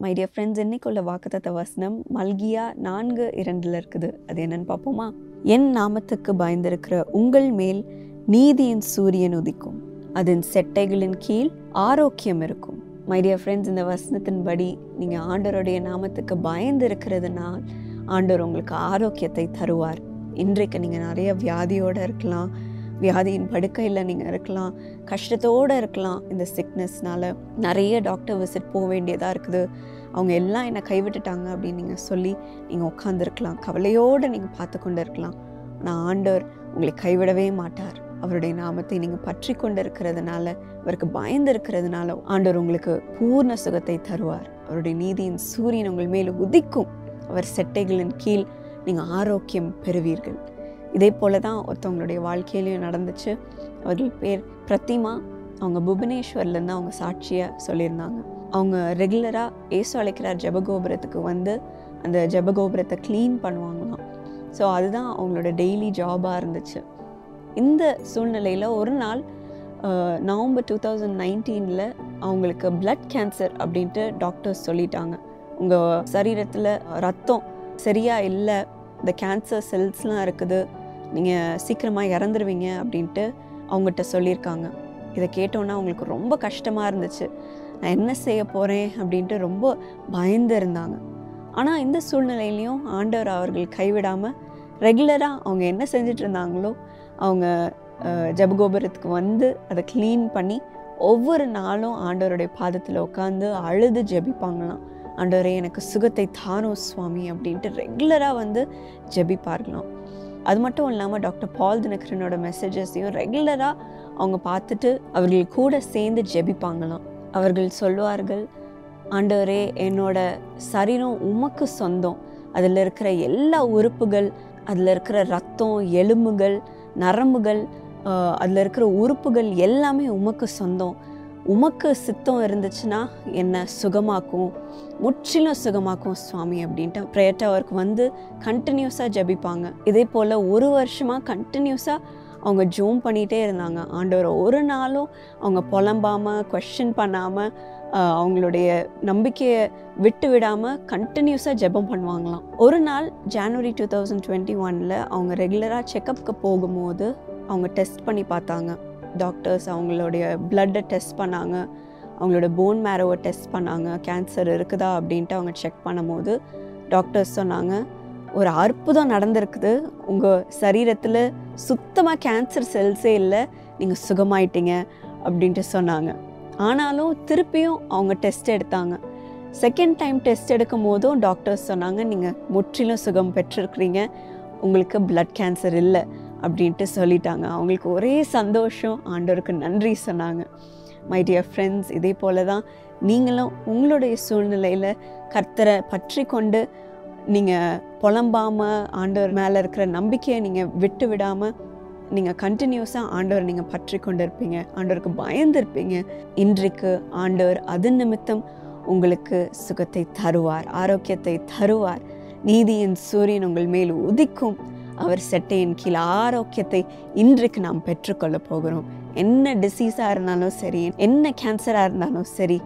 My dear friends, இன்னைக்குள்ள வாக்குத்தத்த வசனம் மல்கியா 4:2 இருக்குது. அது என்னன்னு பார்ப்போமா? என் நாமத்துக்கு பயந்திருக்கிற உங்கள் மேல் நீதியின் சூரியன் உதிக்கும், அதன் செட்டைகளின் கீழ் ஆரோக்கியம் இருக்கும். மை டியர் ஃப்ரெண்ட்ஸ், இந்த வசனத்தின்படி நீங்கள் ஆண்டவருடைய நாமத்துக்கு பயந்து இருக்கிறதுனால் ஆண்டவர் உங்களுக்கு ஆரோக்கியத்தை தருவார். இன்றைக்கு நீங்கள் நிறைய வியாதியோடு இருக்கலாம், வியாதியின் படுக்கையில் நீங்கள் இருக்கலாம், கஷ்டத்தோடு இருக்கலாம். இந்த சிக்னஸ்னால நிறைய டாக்டர் விசிட் போக வேண்டியதாக இருக்குது. அவங்க எல்லாம் என்னை கைவிட்டுட்டாங்க அப்படின்னு நீங்கள் சொல்லி நீங்கள் உட்காந்துருக்கலாம், கவலையோடு நீங்கள் பார்த்து கொண்டு இருக்கலாம். ஆனால் ஆண்டவர் உங்களை கைவிடவே மாட்டார். அவருடைய நாமத்தை நீங்கள் பற்றி கொண்டு இருக்கிறதுனால, அவருக்கு பயந்து இருக்கிறதுனால ஆண்டவர் உங்களுக்கு பூர்ண சுகத்தை தருவார். அவருடைய நீதியின் சூரியன் உங்கள் மேல் உதிக்கும், அவர் செட்டைகளின் கீழ் நீங்கள் ஆரோக்கியம் பெறுவீர்கள். இதே போல தான் ஒருத்தவங்களுடைய வாழ்க்கையிலையும் நடந்துச்சு. அவர்கள் பேர் பிரதிமா. அவங்க புவனேஸ்வர்லேருந்து அவங்க சாட்சியாக சொல்லியிருந்தாங்க. அவங்க ரெகுலராக ஏசு அழைக்கிறார் ஜெபகோபுரத்துக்கு வந்து அந்த ஜெபகோபுரத்தை க்ளீன் பண்ணுவாங்களாம். ஸோ அதுதான் அவங்களோட டெய்லி ஜாபாக இருந்துச்சு. இந்த சூழ்நிலையில் ஒரு நாள் நவம்பர் 2019 அவங்களுக்கு பிளட் கேன்சர் அப்படின்ட்டு டாக்டர்ஸ் சொல்லிட்டாங்க. உங்கள் சரீரத்தில் ரத்தம் சரியாக இல்லை, இந்த கேன்சர் செல்ஸ்லாம் இருக்குது, நீங்கள் சீக்கிரமாக இறந்துருவீங்க அப்படின்ட்டு அவங்ககிட்ட சொல்லியிருக்காங்க. இதை கேட்டோன்னா அவங்களுக்கு ரொம்ப கஷ்டமாக இருந்துச்சு. நான் என்ன செய்ய போகிறேன் அப்படின்ட்டு ரொம்ப பயந்து இருந்தாங்க. ஆனால் இந்த சூழ்நிலையிலையும் ஆண்டவர் அவர்கள் கைவிடாமல் ரெகுலராக அவங்க என்ன செஞ்சிட்டு இருந்தாங்களோ, அவங்க ஜெபகோபுரத்துக்கு வந்து அதை க்ளீன் பண்ணி ஒவ்வொரு நாளும் ஆண்டவருடைய பாதத்தில் உட்காந்து அழுது ஜெபிப்பாங்களாம். ஆண்டவரே எனக்கு சுகத்தை தாரும் சுவாமி அப்படின்ட்டு ரெகுலராக வந்து ஜெபிப்பார்களாம். அது மட்டும் இல்லாமல் டாக்டர் பால் தினகரனோட மெசேஜஸையும் ரெகுலராக அவங்க பார்த்துட்டு அவர்கள் கூட சேர்ந்து ஜெபிப்பாங்களாம். அவர்கள் சொல்வார்கள், ஆண்டவரே என்னோட சரீரம் உமக்கு சொந்தம், அதில் இருக்கிற எல்லா உறுப்புகள், அதில் இருக்கிற ரத்தம், எலும்புகள், நரம்புகள், அதில் இருக்கிற உறுப்புகள் எல்லாமே உமக்கு சொந்தம். உமக்கு சித்தம் இருந்துச்சுன்னா என்னை சுகமாக்கும், முற்றிலும் சுகமாக்கும் சுவாமி அப்படின்ட்டு ப்ரேயர் டவருக்கு வந்து கண்டினியூஸாக ஜெபிப்பாங்க. இதே போல் ஒரு வருஷமாக கண்டினியூஸாக அவங்க ஜோம் பண்ணிகிட்டே இருந்தாங்க. ஆண்டவர் ஒரு நாளும் அவங்க புலம்பாமல், கொஸ்டின் பண்ணாமல், அவங்களுடைய நம்பிக்கையை விட்டு விடாமல் கண்டினியூஸாக ஜெபம் பண்ணுவாங்களாம். ஒரு நாள் ஜனவரி 2021 அவங்க ரெகுலராக செக்கப்புக்கு போகும்போது அவங்க டெஸ்ட் பண்ணி பார்த்தாங்க. டாக்டர்ஸ் அவங்களுடைய பிளட்டை டெஸ்ட் பண்ணாங்க, அவங்களோட போன் மேரோவை டெஸ்ட் பண்ணாங்க, கேன்சர் இருக்குதா அப்படின்ட்டு அவங்க செக் பண்ணும்போது டாக்டர்ஸ் சொன்னாங்க, ஒரு அற்புதம் நடந்திருக்குது, உங்கள் சரீரத்தில் சுத்தமாக கேன்சர் செல்ஸே இல்லை, நீங்கள் சுகமாயிட்டீங்க அப்படின்ட்டு சொன்னாங்க. ஆனாலும் திருப்பியும் அவங்க டெஸ்ட் எடுத்தாங்க. செகண்ட் டைம் டெஸ்ட் எடுக்கும் போதும் டாக்டர்ஸ் சொன்னாங்க, நீங்கள் முற்றிலும் சுகம் பெற்றிருக்கிறீங்க, உங்களுக்கு பிளட் கேன்சர் இல்லை அப்படின்ட்டு சொல்லிட்டாங்க. அவங்களுக்கு ஒரே சந்தோஷம், ஆண்டவருக்கு நன்றி சொன்னாங்க. மை டியர் ஃப்ரெண்ட்ஸ், இதே போல தான் நீங்களும் உங்களுடைய சூழ்நிலையில் கர்த்தரை பற்றி கொண்டு நீங்கள் புலம்பாமல், ஆண்டவர் மேலே இருக்கிற நம்பிக்கையை நீங்கள் விட்டு விடாமல் நீங்கள் கண்டினியூஸாக ஆண்டவர் நீங்கள் பற்றி கொண்டு இருப்பீங்க, ஆண்டவருக்கு பயந்துருப்பீங்க. இன்றைக்கு ஆண்டவர் அது நிமித்தம் உங்களுக்கு சுகத்தை தருவார், ஆரோக்கியத்தை தருவார். நீதியின் சூரியன் உங்கள் மேல் உதிக்கும், அவர் செட்டையின் கீழ் ஆரோக்கியத்தை இன்றைக்கு நாம் பெற்றுக்கொள்ள போகிறோம். என்ன டிசீஸாக இருந்தாலும் சரி, என்ன கேன்சராக இருந்தாலும் சரி,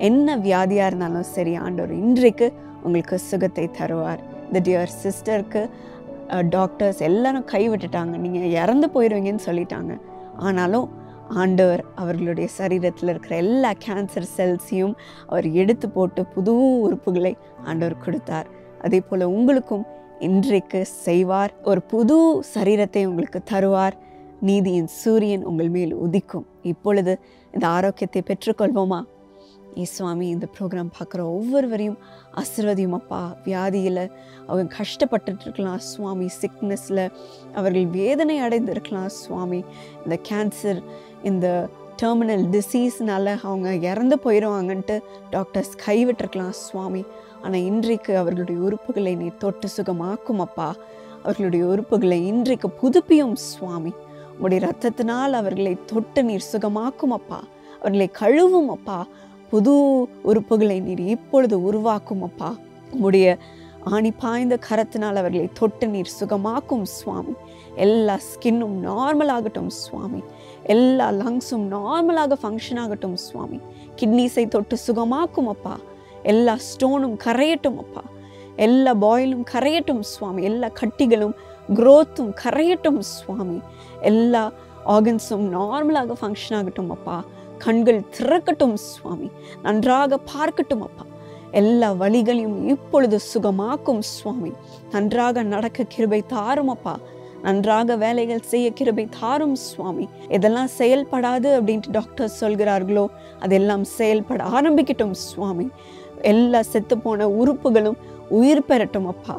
என்ன வியாதியாக இருந்தாலும் சரி, ஆண்டவர் இன்றைக்கு உங்களுக்கு சுகத்தை தருவார். இந்த டியர் சிஸ்டருக்கு டாக்டர்ஸ் எல்லாரும் கைவிட்டுட்டாங்க, நீங்கள் இறந்து போயிடுவீங்கன்னு சொல்லிட்டாங்க. ஆனாலும் ஆண்டவர் அவர்களுடைய சரீரத்தில் இருக்கிற எல்லா கேன்சர் செல்ஸையும் அவர் எடுத்து போட்டு புது உறுப்புகளை ஆண்டவர் கொடுத்தார். அதே போல் உங்களுக்கும் இன்றைக்கு செய்வார், ஒரு புது சரீரத்தை உங்களுக்கு தருவார். நீதியின் சூரியன் உங்கள் மேல் உதிக்கும். இப்பொழுது இந்த ஆரோக்கியத்தை பெற்றுக்கொள்வோமா? சுவாமி, இந்த ப்ரோக்ராம் பார்க்குற ஒவ்வொருவரையும் ஆசீர்வதியும் அப்பா. வியாதியில் அவங்க கஷ்டப்பட்டுட்டு இருக்கலாம் சுவாமி, சிக்னஸில் அவர்கள் வேதனை அடைந்து இருக்கலாம் சுவாமி, இந்த கேன்சர், இந்த டெர்மினல் டிசீஸ்னால அவங்க இறந்து போயிடுவாங்கன்ட்டு டாக்டர்ஸ் கைவிட்டிருக்கலாம் சுவாமி. ஆனால் இன்றைக்கு அவர்களுடைய உறுப்புகளை நீ தொட்டு சுகமாக்கும் அப்பா. அவர்களுடைய உறுப்புகளை இன்றைக்கு புதுப்பியும் சுவாமி. உங்களுடைய இரத்தத்தினால் அவர்களை தொட்டு நீர் சுகமாக்கும் அப்பா. அவர்களை கழுவும் அப்பா. புது உறுப்புகளை நீர் இப்பொழுது உருவாக்கும் அப்பா. உம்முடைய ஆணி பாய்ந்த கரத்தினால் அவர்களை தொட்டு நீர் சுகமாக்கும் சுவாமி. எல்லா ஸ்கின்னும் நார்மல் ஆகட்டும் சுவாமி. எல்லா லங்ஸும் நார்மலாக ஃபங்க்ஷன் ஆகட்டும் சுவாமி. கிட்னிஸை தொட்டு சுகமாக்கும் அப்பா. எல்லா ஸ்டோனும் கரையட்டும் அப்பா, எல்லா பாயிலும் கரையட்டும் சுவாமி, எல்லா கட்டிகளும் க்ரோத்தும் கரையட்டும் சுவாமி, எல்லா ஆர்கன்ஸும் நார்மலாக ஃபங்க்ஷன் ஆகட்டும் அப்பா, கண்கள் திறக்கட்டும் சுவாமி, நன்றாக பார்க்கட்டும் அப்பா, எல்லா வலிகளையும் இப்பொழுது சுகமாக்கும் சுவாமி, நன்றாக நடக்க கிருபை தாரும் அப்பா, நன்றாக வேலைகள் செய்ய கிருபை தாரும் சுவாமி. எதெல்லாம் செயல்படாது அப்படின்ட்டு டாக்டர் சொல்கிறார்களோ அதெல்லாம் செயல்பட ஆரம்பிக்கட்டும் சுவாமி. எல்லா செத்துப்போன உறுப்புகளும் உயிர் பெறட்டும் அப்பா,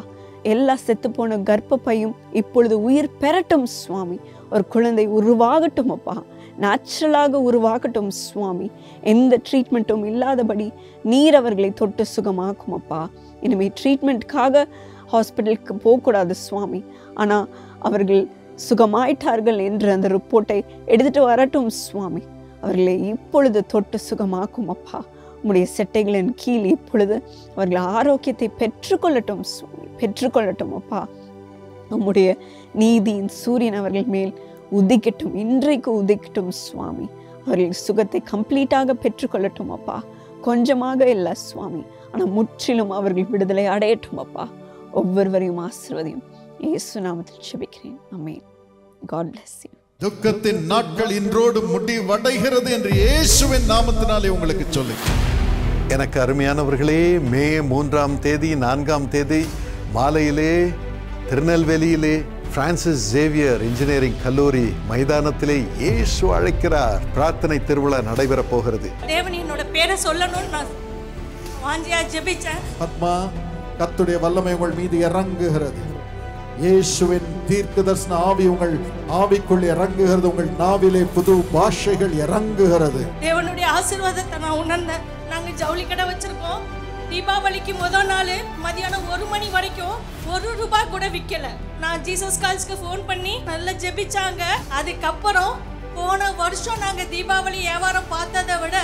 எல்லா செத்துப்போன கர்ப்பப்பையும் இப்பொழுது உயிர் பெறட்டும் சுவாமி. ஒரு குழந்தை உருவாகட்டும் அப்பா, நேச்சுரலாக உருவாகட்டும் சுவாமி. எந்த ட்ரீட்மெண்ட்டும் இல்லாதபடி நீர் அவர்களை தொட்டு சுகமாக்கும் அப்பா. இனிமேல் ட்ரீட்மெண்ட்காக ஹாஸ்பிட்டலுக்கு போகக்கூடாது சுவாமி, ஆனால் அவர்கள் சுகமாயிட்டார்கள் என்று அந்த ரிப்போர்ட்டை எடுத்துட்டு வரட்டும் சுவாமி. அவர்களை இப்பொழுது தொட்டு சுகமாக்கும் அப்பா. உம்முடைய செட்டைகளின் கீழ் இப்பொழுது அவர்கள் ஆரோக்கியத்தை பெற்றுக்கொள்ளட்டும் சுவாமி, பெற்றுக்கொள்ளட்டும் அப்பா. உம்முடைய நீதியின் சூரியன் அவர்கள் மேல் உதிக்கட்டும், இன்றைக்கு உதிக்கட்டும் சுவாமி. அவர்கள் சுகத்தை கம்ப்ளீட்டாக பெற்றுக்கொள்ளட்டும் அப்பா. கொஞ்சமாக இல்லை சுவாமி, ஆனால் முற்றிலும் அவர்கள் விடுதலை அடையட்டும் அப்பா. ஒவ்வொருவரையும் ஆசீர்வதியும் இயேசு நாமத்தில் ஜெபிக்கிறேன், ஆமென். God bless you. துக்கத்தின் நாட்கள் இன்றோடு முடிவடைகிறது என்று இயேசுவின் நாமத்தினாலே உங்களுக்கு சொல்லி. எனக்கு அருமையானவர்களே, மே 3ஆம் தேதி 4ஆம் தேதி மாலையிலே திருநெல்வேலியிலே பிரான்சிஸ் சேவியர் இன்ஜினியரிங் கல்லூரி மைதானத்திலே இயேசு அழைக்கிறார் பிரார்த்தனை திருவிழா நடைபெற போகிறது. தேவன் என்னோட பேரை சொல்லணும்னு நான் வாஞ்சியா ஜெபிச்சேன். ஆத்மா கர்த்தருடைய வல்லமை உங்கள் மீது இறங்குகிறது. இயேசுவின் தீர்க்கதரிசன ஆவி உங்கள் ஆவிக்குள் இறங்குகிறது. உங்கள் நாவிலே புது பாஷைகள் இறங்குகிறது. தேவனுடைய ஆசீர்வாதத்தை நான் உணர்ந்தேன். நாங்க ஜவுளி கடை வச்சிருக்கோம். தீபாவளிக்கு முதல் நாள் மதியானம் 1 மணி வரைக்கும் ₹1 கூட விற்கல. நான் ஜீசஸ் கால்ஸ்க்கு ஃபோன் பண்ணி நல்லா ஜெபிச்சாங்க. அதுக்கப்புறம் போன வருஷம் நாங்க தீபாவளி வியாபாரம் பார்த்ததை விட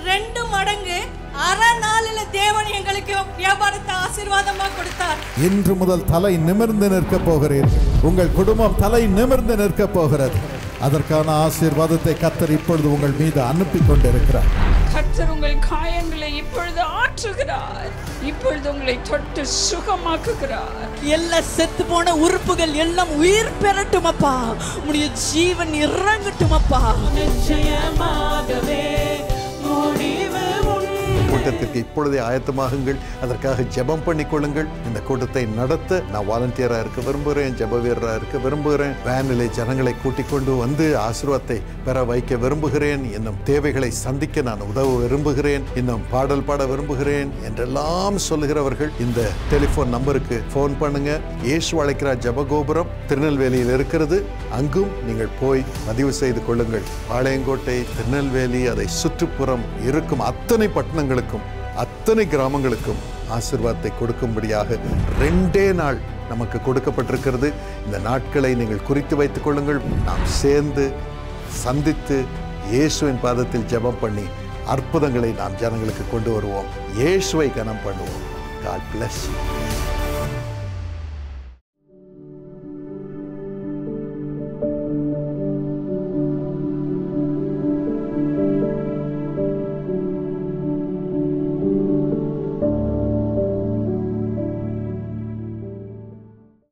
2 மடங்கு அரை நாளில் தேவன் எங்களுக்கு வியாபாரத்தை ஆசீர்வாதமா கொடுத்தார். இன்று முதல் தலை நிமிர்ந்து நிற்க போகிறேன். உங்கள் குடும்பம் தலை நிமிர்ந்து நிற்க போகிறது. அதற்கான ஆசீர்வாதத்தை கர்த்தர் இப்பொழுது உங்கள் மீது அனுப்பி கொண்டிருக்கிறார். கர்த்தர் உங்கள் காயங்களை இப்பொழுது ஆற்றுகிறார். இப்பொழுது உங்களை தொட்டு சுகமாக்குகிறார். எல்லா செத்து போன உறுப்புகள் எல்லாம் உயிர் பெறட்டும் அப்பா. உம்முடைய ஜீவன் இறங்கட்டும் அப்பா. நிச்சயமாகவே முடிவு கூட்டத்திற்கு இப்பொழுதே ஆயத்தமாகுங்கள். அதற்காக ஜெபம் பண்ணிக் கொள்ளுங்கள். இந்த கூட்டத்தை நடத்த நான் வாலண்டியரா இருக்க விரும்புகிறேன், ஜெப வீரரா இருக்க விரும்புகிறேன். வேனிலே ஜனங்களை கூட்டிக் கொண்டு வந்து ஆசீர்வாதத்தை பெற வைக்க விரும்புகிறேன். இன்னும் தேவைகளை சந்திக்க நான் உதவ விரும்புகிறேன். இன்னும் பாடல் பாட விரும்புகிறேன் என்றெல்லாம் சொல்லுகிறவர்கள் இந்த டெலிபோன் நம்பருக்கு போன் பண்ணுங்க. இயேசு அழைக்கிறார் ஜெபகோபுரம் திருநெல்வேலியில் இருக்கிறது. அங்கும் நீங்கள் போய் பதிவு செய்து கொள்ளுங்கள். பாளையங்கோட்டை, திருநெல்வேலி, அதை சுற்றுப்புறம் இருக்கும் அத்தனை பட்டணங்களுக்கும் அத்தனை கிராமங்களுக்கும் ஆசீர்வாதத்தை கொடுக்கும்படியாக 2 நாள் நமக்கு கொடுக்கப்பட்டிருக்கிறது. இந்த நாட்களை நீங்கள் குறித்து வைத்துக் கொள்ளுங்கள். நாம் சேர்ந்து சந்தித்து இயேசுவின் பாதத்தில் ஜெபம் பண்ணி அற்புதங்களை நாம் ஜனங்களுக்கு கொண்டு வருவோம். இயேசுவை கனம் பண்ணுவோம். God bless you.